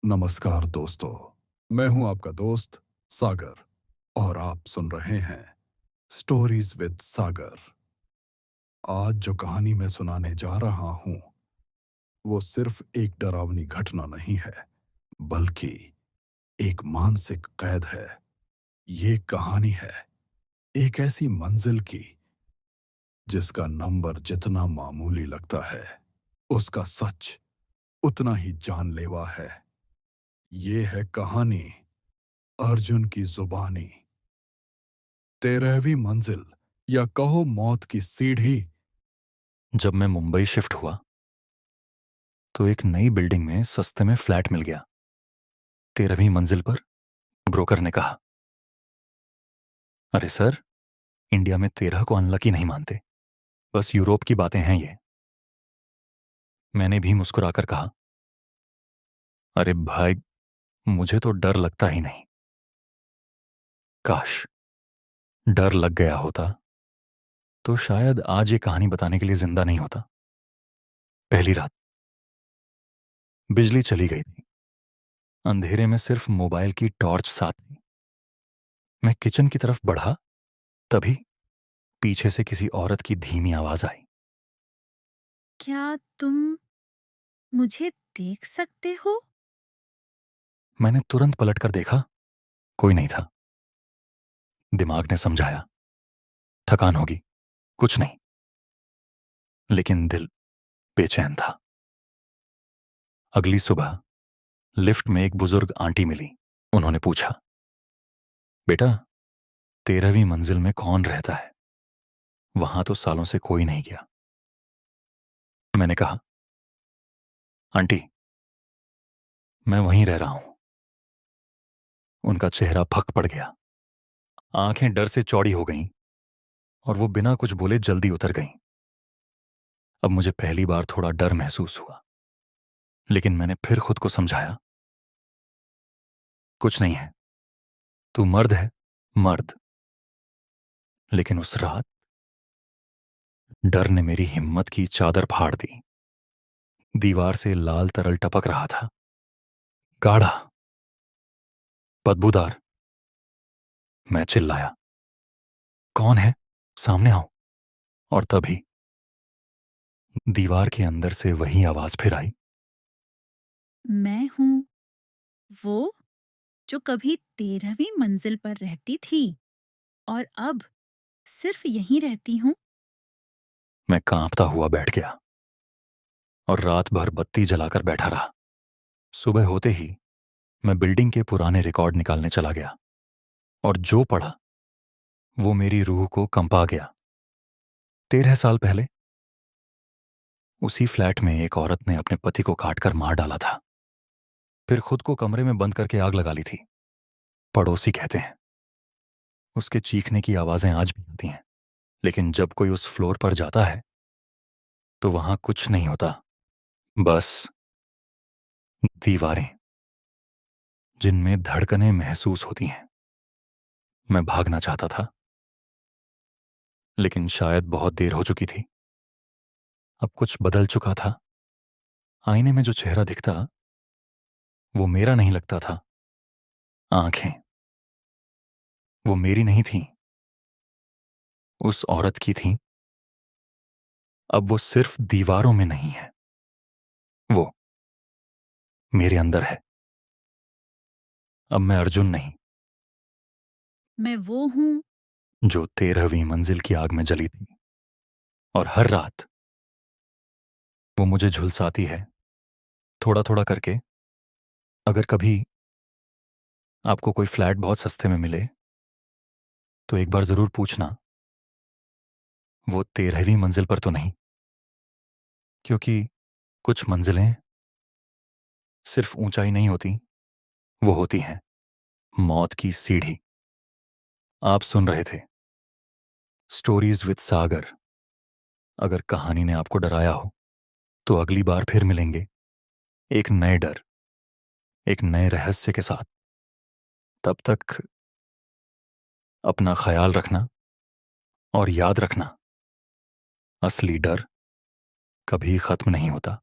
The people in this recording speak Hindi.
नमस्कार दोस्तों, मैं हूं आपका दोस्त सागर और आप सुन रहे हैं स्टोरीज विद सागर। आज जो कहानी मैं सुनाने जा रहा हूं वो सिर्फ एक डरावनी घटना नहीं है, बल्कि एक मानसिक कैद है। ये कहानी है एक ऐसी मंजिल की जिसका नंबर जितना मामूली लगता है, उसका सच उतना ही जानलेवा है। ये है कहानी अर्जुन की जुबानी। 13वीं मंजिल या कहो मौत की सीढ़ी। जब मैं मुंबई शिफ्ट हुआ तो एक नई बिल्डिंग में सस्ते में फ्लैट मिल गया। 13वीं मंजिल पर ब्रोकर ने कहा, अरे सर, इंडिया में 13 को अनलकी नहीं मानते, बस यूरोप की बातें हैं ये। मैंने भी मुस्कुराकर कहा, अरे भाई, मुझे तो डर लगता ही नहीं। काश डर लग गया होता तो शायद आज ये कहानी बताने के लिए जिंदा नहीं होता। पहली रात बिजली चली गई थी। अंधेरे में सिर्फ मोबाइल की टॉर्च साथ थी। मैं किचन की तरफ बढ़ा, तभी पीछे से किसी औरत की धीमी आवाज आई। क्या तुम मुझे देख सकते हो? मैंने तुरंत पलटकर देखा, कोई नहीं था। दिमाग ने समझाया, थकान होगी, कुछ नहीं। लेकिन दिल बेचैन था। अगली सुबह लिफ्ट में एक बुजुर्ग आंटी मिली। उन्होंने पूछा, बेटा, 13वीं मंजिल में कौन रहता है? वहां तो सालों से कोई नहीं गया। मैंने कहा, आंटी, मैं वहीं रह रहा हूं। उनका चेहरा फक पड़ गया। आंखें डर से चौड़ी हो गईं और वो बिना कुछ बोले जल्दी उतर गईं। अब मुझे पहली बार थोड़ा डर महसूस हुआ, लेकिन मैंने फिर खुद को समझाया, कुछ नहीं है, तू मर्द है, मर्द। लेकिन उस रात डर ने मेरी हिम्मत की चादर फाड़ दी। दीवार से लाल तरल टपक रहा था, गाढ़ा, बदबूदार। मैं चिल्लाया, कौन है? सामने आओ। और तभी दीवार के अंदर से वही आवाज फिर आई। मैं हूँ वो जो कभी 13वीं मंजिल पर रहती थी और अब सिर्फ यहीं रहती हूँ। मैं कांपता हुआ बैठ गया और रात भर बत्ती जलाकर बैठा रहा। सुबह होते ही मैं बिल्डिंग के पुराने रिकॉर्ड निकालने चला गया और जो पढ़ा वो मेरी रूह को कंपा गया। 13 साल पहले उसी फ्लैट में एक औरत ने अपने पति को काटकर मार डाला था, फिर खुद को कमरे में बंद करके आग लगा ली थी। पड़ोसी कहते हैं उसके चीखने की आवाजें आज भी आती हैं, लेकिन जब कोई उस फ्लोर पर जाता है तो वहां कुछ नहीं होता, बस दीवारें जिनमें धड़कनें महसूस होती हैं। मैं भागना चाहता था, लेकिन शायद बहुत देर हो चुकी थी। अब कुछ बदल चुका था। आईने में जो चेहरा दिखता वो मेरा नहीं लगता था। आंखें वो मेरी नहीं थीं, उस औरत की थीं। अब वो सिर्फ दीवारों में नहीं है, वो मेरे अंदर है। अब मैं अर्जुन नहीं, मैं वो हूँ जो 13वीं मंजिल की आग में जली थी। और हर रात वो मुझे झुलसाती है, थोड़ा थोड़ा करके। अगर कभी आपको कोई फ्लैट बहुत सस्ते में मिले तो एक बार जरूर पूछना, वो 13वीं मंजिल पर तो नहीं, क्योंकि कुछ मंजिलें सिर्फ ऊंचाई नहीं होती, वो होती हैं मौत की सीढ़ी। आप सुन रहे थे स्टोरीज विद सागर। अगर कहानी ने आपको डराया हो तो अगली बार फिर मिलेंगे, एक नए डर, एक नए रहस्य के साथ। तब तक अपना ख्याल रखना और याद रखना, असली डर कभी खत्म नहीं होता।